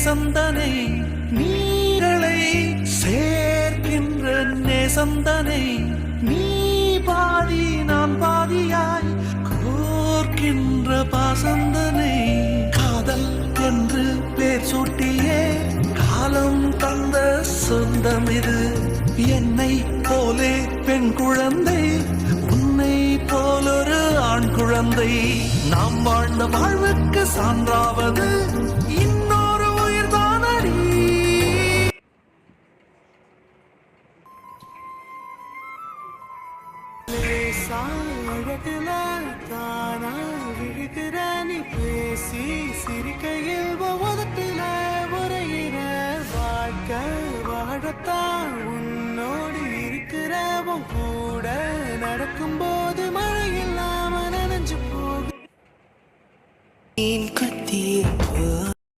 நேசந்தனை நீங்களை சேர்க்கின்ற நேசந்தனை நீ பாதி நான் பாதியாய் கோர்க்கின்ற பாசந்தனை காதல் என்று பேர் சூட்டியே காலம் தந்த சொந்தம் இது என்னை போலே பெண் குழந்தை உன்னை போலொரு ஆண் குழந்தை நாம் வாழ்ந்த வாழ்வுக்கு சான்றாவது இன்னொரு உயிர்தானடி. அழகுல தானா விழுகிற நீ பேசி சிரிக்கையில் ஒவ்வொருத்தில உரையிற வாழ்க்கை வாழத்தான் உன்னோடு இருக்கிறவன் கூட நடக்கும்போது மழை இல்லாம நனைஞ்சு போகும்.